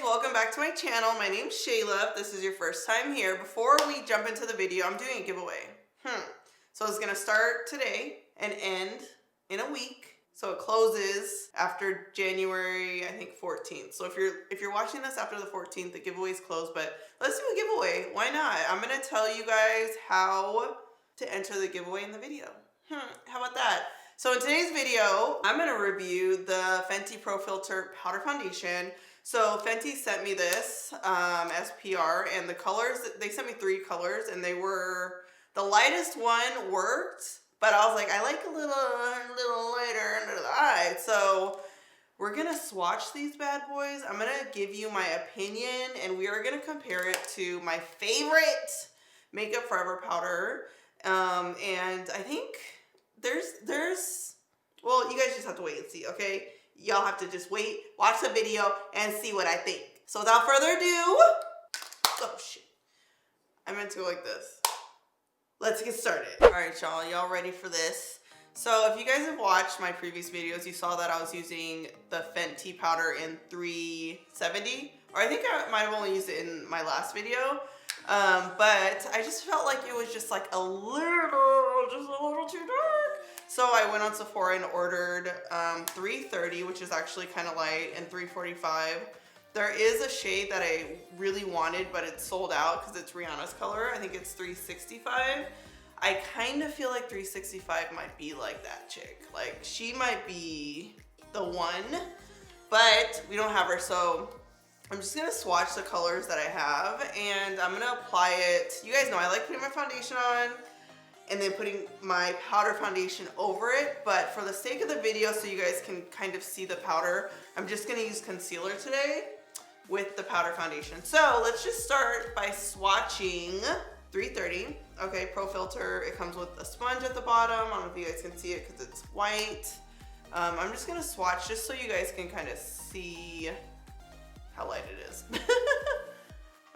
welcome back to my channel. My name's Shayla. If this is your first time here, before we jump into the video, I'm doing a giveaway. So it's gonna start today and end in a week. So it closes after January, I think 14th. So if you're watching this after the 14th, the giveaway's closed, but let's do a giveaway. Why not? I'm gonna tell you guys how to enter the giveaway in the video. How about that? So in today's video, I'm gonna review the Fenty Pro Filt'r Powder Foundation. So Fenty sent me this as PR, and the colors, they sent me 3 colors, and they were, the lightest one worked, but I was like, I like a little lighter under the eye. So we're gonna swatch these bad boys. I'm gonna give you my opinion, and we are gonna compare it to my favorite Makeup Forever powder. And I think well, you guys just have to wait and see, okay? Y'all have to just wait, watch the video, and see what I think. So without further ado, oh shit, I meant to go like this. Let's get started. All right, y'all ready for this? So if you guys have watched my previous videos, you saw that I was using the Fenty powder in 370, or I think I might have only used it in my last video. But I just felt like it was just like a little too dark. So I went on Sephora and ordered 330, which is actually kind of light, and 345. There is a shade that I really wanted, but it's sold out because it's Rihanna's color. I think it's 365. I kind of feel like 365 might be like that chick. Like, she might be the one, but we don't have her, so I'm just gonna swatch the colors that I have, and I'm gonna apply it. You guys know I like putting my foundation on and then putting my powder foundation over it, but for the sake of the video, so you guys can kind of see the powder, I'm just gonna use concealer today with the powder foundation. So let's just start by swatching 330. Okay, Pro Filt'r. It comes with a sponge at the bottom. I don't know if you guys can see it because it's white. I'm just gonna swatch just so you guys can kind of see how light it is.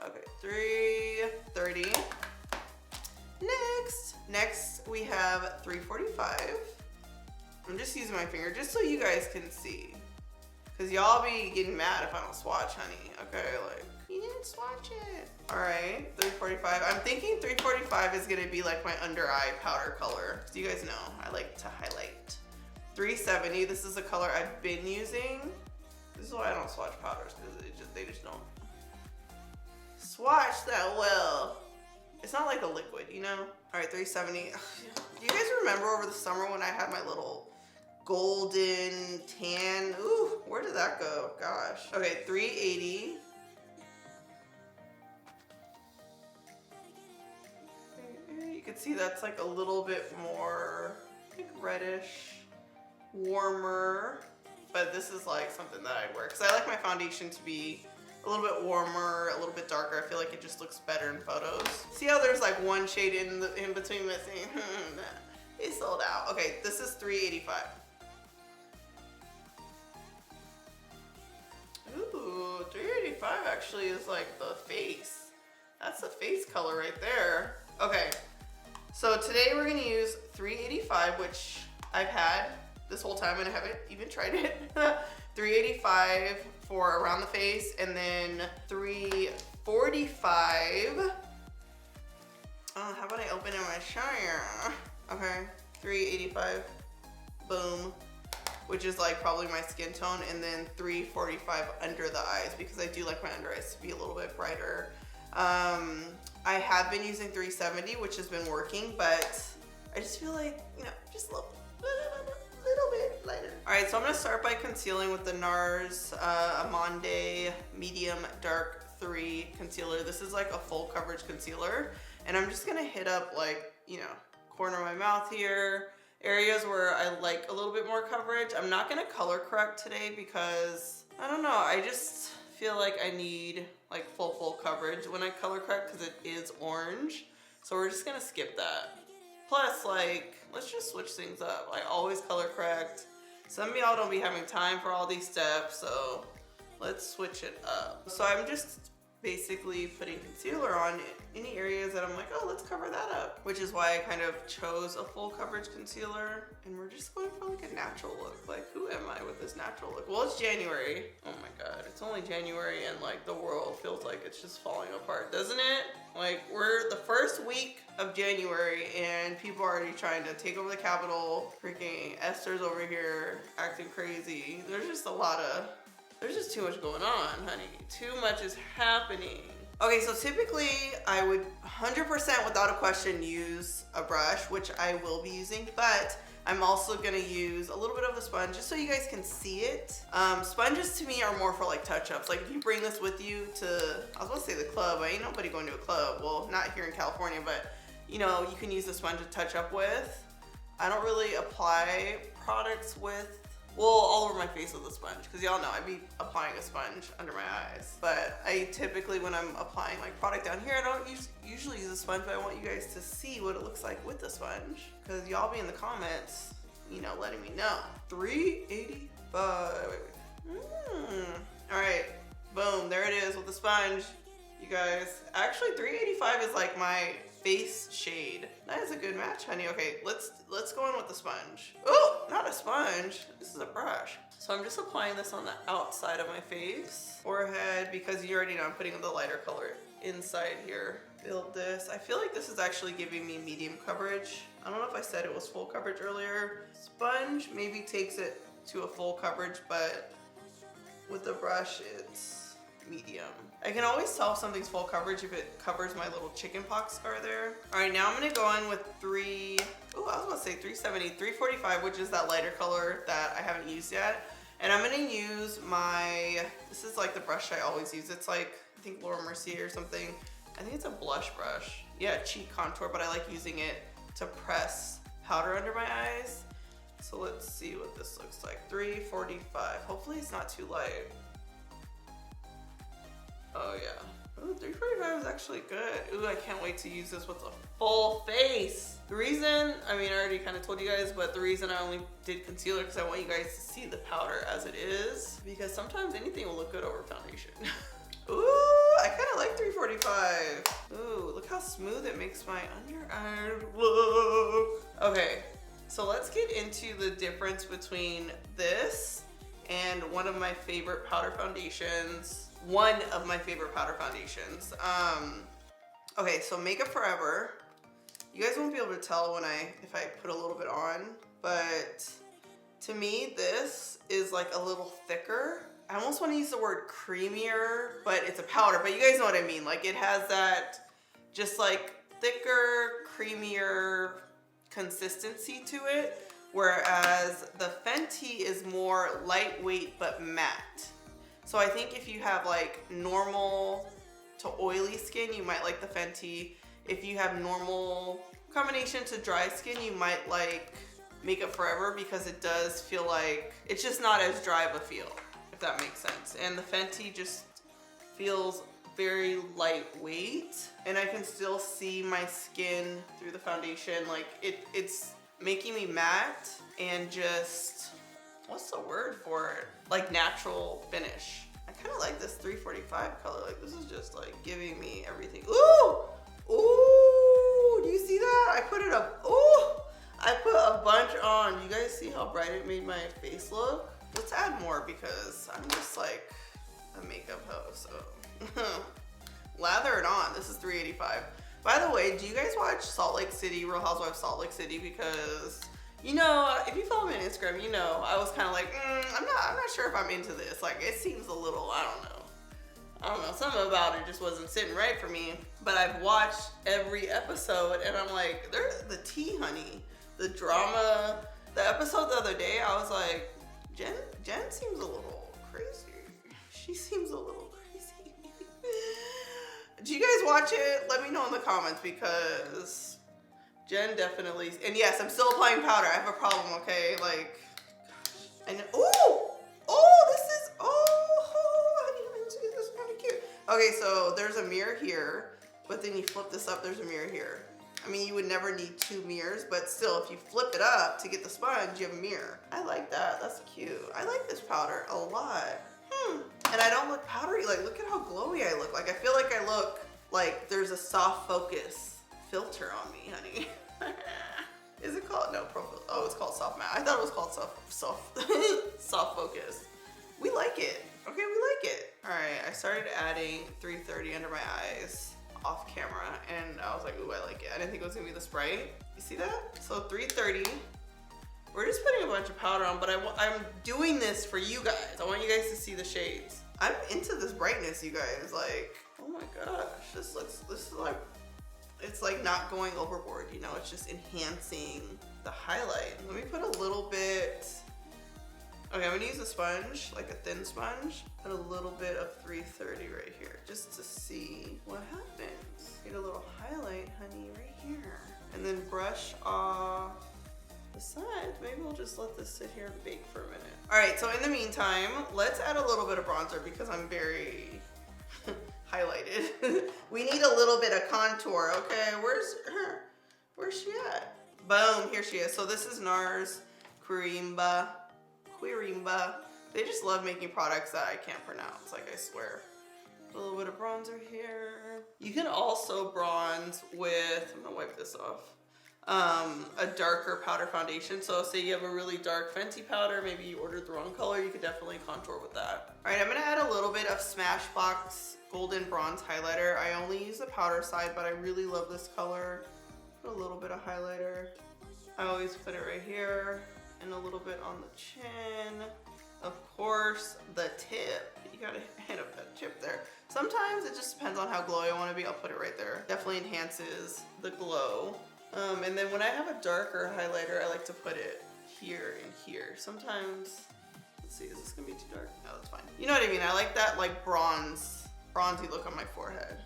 Okay, 330. Next we have 345. I'm just using my finger just so you guys can see, because y'all be getting mad if I don't swatch, honey. Okay, like, you didn't swatch it. All right, 345. I'm thinking 345 is gonna be like my under eye powder color. So you guys know I like to highlight. 370. This is the color I've been using. This is why I don't swatch powders, because they just don't swatch that well. It's not like a liquid, you know? All right, 370. Do you guys remember over the summer when I had my little golden tan? Ooh, where did that go? Gosh. Okay, 380. You can see that's like a little bit more like reddish, warmer. But this is like something that I wear because I like my foundation to be a little bit warmer, a little bit darker. I feel like it just looks better in photos. See how there's like one shade in between missing? It's sold out. Okay, this is 385. Ooh, 385 actually is like the face. That's the face color right there. Okay, so today we're gonna use 385, which I've had this whole time and I haven't even tried it. 385 for around the face, and then 345. Oh, how about I open in my shire? Okay, 385, boom, which is like probably my skin tone, and then 345 under the eyes because I do like my under eyes to be a little bit brighter. I have been using 370, which has been working, but I just feel like, you know, just a little bit lighter. All right, so I'm gonna start by concealing with the NARS Amande Medium Dark 3 concealer. This is like a full coverage concealer, and I'm just gonna hit up like, you know, corner of my mouth here, areas where I like a little bit more coverage. I'm not gonna color correct today because, I don't know, I just feel like I need like full coverage when I color correct because it is orange. So we're just gonna skip that. Plus, like, let's just switch things up. I always color correct. Some of y'all don't be having time for all these steps, so let's switch it up. So I'm just basically putting concealer on any areas that I'm like, oh, let's cover that up. Which is why I kind of chose a full coverage concealer. And we're just going for like a natural look. Like, who am I with this natural look? Well, it's January. Oh my God, it's only January and like the world feels like it's just falling apart, doesn't it? Like, we're the first week of January and people are already trying to take over the Capitol. Freaking Esther's over here acting crazy. There's just too much going on, honey. Too much is happening. Okay, so typically I would 100% without a question use a brush, which I will be using, but I'm also gonna use a little bit of a sponge just so you guys can see it. Sponges to me are more for like touch-ups. Like if you bring this with you to, I was gonna say the club, but ain't nobody going to a club. Well, not here in California, but you know, you can use the sponge to touch up with. I don't really apply products with, well, all over my face with a sponge, because y'all know I be applying a sponge under my eyes. But I typically, when I'm applying like product down here, I don't usually use a sponge, but I want you guys to see what it looks like with the sponge, because y'all be in the comments, you know, letting me know. 385. All right, boom, there it is with the sponge. You guys, actually 385 is like my face shade. That is a good match, honey. Okay, let's go in with the sponge. Oh, not a sponge. This is a brush. So I'm just applying this on the outside of my face, forehead, because you already know I'm putting the lighter color inside here. Build this. I feel like this is actually giving me medium coverage. I don't know if I said it was full coverage earlier. Sponge maybe takes it to a full coverage, but with the brush, it's medium. I can always tell if something's full coverage if it covers my little chickenpox scar there. All right, now I'm gonna go in with 345, which is that lighter color that I haven't used yet. And I'm gonna use this is like the brush I always use. It's like, I think Laura Mercier or something. I think it's a blush brush. Yeah, cheek contour, but I like using it to press powder under my eyes. So let's see what this looks like. 345, hopefully it's not too light. Oh yeah. Ooh, 345 is actually good. Ooh, I can't wait to use this with a full face. The reason, I mean, I already kind of told you guys, but the reason I only did concealer because I want you guys to see the powder as it is, because sometimes anything will look good over foundation. Ooh, I kind of like 345. Ooh, look how smooth it makes my under eye look. Okay, so let's get into the difference between this and one of my favorite powder foundations. Okay, so Makeup Forever. You guys won't be able to tell if I put a little bit on, but to me, this is like a little thicker. I almost want to use the word creamier, but it's a powder, but you guys know what I mean. Like it has that just like thicker, creamier consistency to it, whereas the Fenty is more lightweight but matte. So I think if you have like normal to oily skin, you might like the Fenty. If you have normal combination to dry skin, you might like Makeup Forever, because it does feel like it's just not as dry of a feel, if that makes sense. And the Fenty just feels very lightweight, and I can still see my skin through the foundation. Like it's making me matte and just, what's the word for it? Like natural finish. I kind of like this 345 color. Like this is just like giving me everything. Ooh, ooh, do you see that? I put it up. Ooh, I put a bunch on. You guys see how bright it made my face look? Let's add more because I'm just like a makeup hoe. So lather it on. This is 385. By the way, do you guys watch Salt Lake City, Real Housewives Salt Lake City? Because you know, if you follow me on Instagram, you know I was kind of like, I'm not sure if I'm into this. Like, it seems a little, I don't know, something about it just wasn't sitting right for me. But I've watched every episode, and I'm like, there's the tea, honey, the drama. The episode the other day, I was like, Jen seems a little crazy. She seems a little crazy. Do you guys watch it? Let me know in the comments, because Jen definitely, and yes, I'm still applying powder. I have a problem, okay? Like, and I didn't even see this. Kind of cute. Okay, so there's a mirror here, but then you flip this up, there's a mirror here. I mean, you would never need two mirrors, but still, if you flip it up to get the sponge, you have a mirror. I like that. That's cute. I like this powder a lot. And I don't look powdery. Like, look at how glowy I look. Like, I feel like I look like there's a soft focus filter on me, honey. Is it called? No, oh, it's called soft matte. I thought it was called soft focus. We like it. Okay, we like it. All right, I started adding 330 under my eyes off camera, and I was like, ooh, I like it. I didn't think it was gonna be this bright. You see that? So 330. We're just putting a bunch of powder on, but I'm doing this for you guys. I want you guys to see the shades. I'm into this brightness, you guys. Like, oh my gosh, this is like, it's like not going overboard, you know? It's just enhancing the highlight. Let me put a little bit. Okay, I'm gonna use a sponge, like a thin sponge. Put a little bit of 330 right here, just to see what happens. Get a little highlight, honey, right here. And then brush off the sides. Maybe we'll just let this sit here and bake for a minute. All right, so in the meantime, let's add a little bit of bronzer because I'm very highlighted. We need a little bit of contour, okay? Where's she at? Boom, here she is. So this is NARS Quirimba. They just love making products that I can't pronounce, like I swear. A little bit of bronzer here. You can also bronze with, I'm gonna wipe this off, a darker powder foundation. So say you have a really dark Fenty powder, maybe you ordered the wrong color, you could definitely contour with that. All right, I'm gonna add a little bit of Smashbox Golden Bronze Highlighter. I only use the powder side, but I really love this color. Put a little bit of highlighter. I always put it right here and a little bit on the chin. Of course, the tip. You gotta hit up that tip there. Sometimes it just depends on how glowy I wanna be. I'll put it right there. Definitely enhances the glow. And then when I have a darker highlighter, I like to put it here and here. Sometimes, let's see, is this gonna be too dark? No, that's fine. You know what I mean? I like that like bronzy look on my forehead.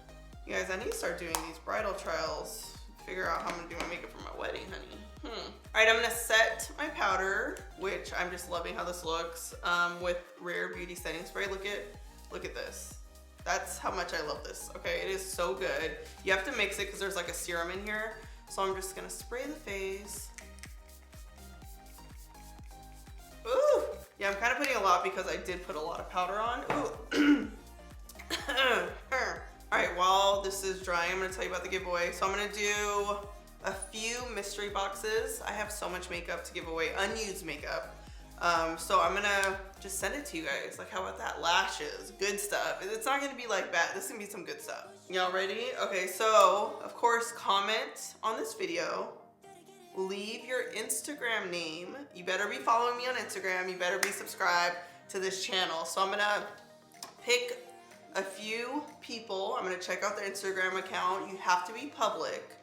You guys, I need to start doing these bridal trials. Figure out how I'm gonna do my makeup for my wedding, honey. All right, I'm gonna set my powder, which I'm just loving how this looks, with Rare Beauty Setting Spray. Look at this. That's how much I love this, okay? It is so good. You have to mix it because there's like a serum in here. So I'm just gonna spray the face. Ooh, yeah, I'm kind of putting a lot because I did put a lot of powder on. Ooh. All right, while this is drying, I'm gonna tell you about the giveaway. So I'm gonna do a few mystery boxes. I have so much makeup to give away, unused makeup. So I'm gonna just send it to you guys. Like, how about that? Lashes, good stuff. It's not gonna be like bad. This is gonna be some good stuff. Y'all ready? Okay, so of course, comment on this video. Leave your Instagram name. You better be following me on Instagram. You better be subscribed to this channel. So I'm gonna pick a few people. I'm gonna check out their Instagram account. You have to be public.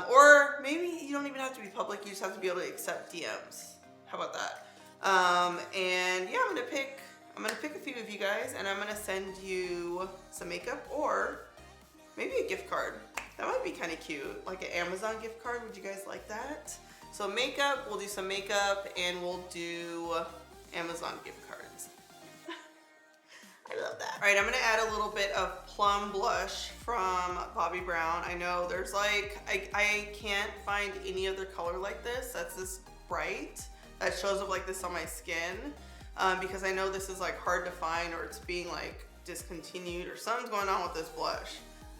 Or maybe you don't even have to be public. You just have to be able to accept DMs. How about that? And yeah, I'm gonna pick a few of you guys and I'm gonna send you some makeup or maybe a gift card. That might be kind of cute, like an Amazon gift card. Would you guys like that? So makeup, we'll do some makeup and we'll do Amazon gift cards. I love that. All right, I'm gonna add a little bit of Plum Blush from Bobbi Brown. I know there's like, I can't find any other color like this that's this bright, that shows up like this on my skin, because I know this is like hard to find or it's being like discontinued or something's going on with this blush.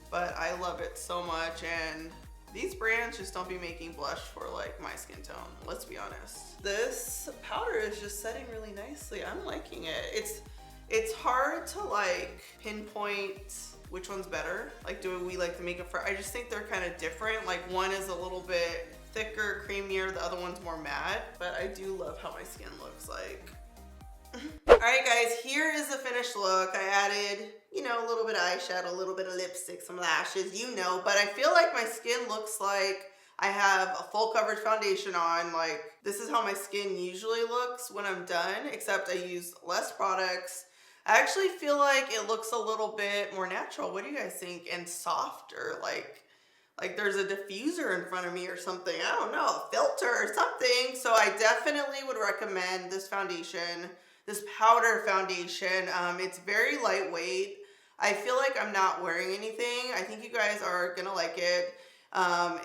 But I love it so much, and these brands just don't be making blush for like my skin tone, let's be honest. This powder is just setting really nicely. I'm liking it. It's hard to like pinpoint which one's better. Like, do we like the makeup for, I just think they're kind of different. Like one is a little bit thicker, creamier, the other one's more matte, but I do love how my skin looks like. All right guys, here is the finished look. I added, you know, a little bit of eyeshadow, a little bit of lipstick, some lashes, you know, but I feel like my skin looks like I have a full coverage foundation on. Like, this is how my skin usually looks when I'm done, except I use less products. I actually feel like it looks a little bit more natural. What do you guys think? And softer, like there's a diffuser in front of me or something. I don't know, a filter or something. So I definitely would recommend this foundation, this powder foundation. It's very lightweight. I feel like I'm not wearing anything. I think you guys are gonna like it.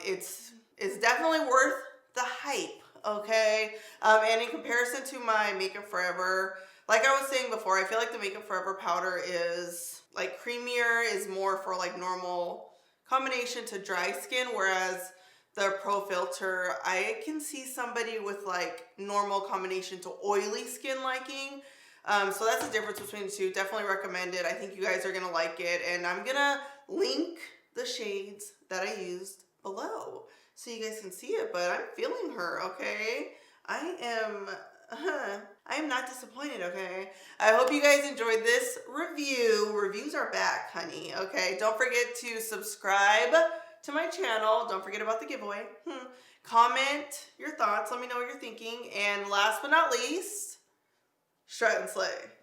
It's definitely worth the hype, okay? And in comparison to my Makeup Forever Like I was saying before, I feel like the Makeup Forever powder is like creamier, is more for like normal combination to dry skin, whereas the Pro Filter, I can see somebody with like normal combination to oily skin liking. So that's the difference between the two. Definitely recommend it. I think you guys are going to like it. And I'm going to link the shades that I used below so you guys can see it. But I'm feeling her, okay? I am not disappointed, okay? I hope you guys enjoyed this review. Reviews are back, honey, okay? Don't forget to subscribe to my channel. Don't forget about the giveaway. Comment your thoughts. Let me know what you're thinking. And last but not least, strut and slay.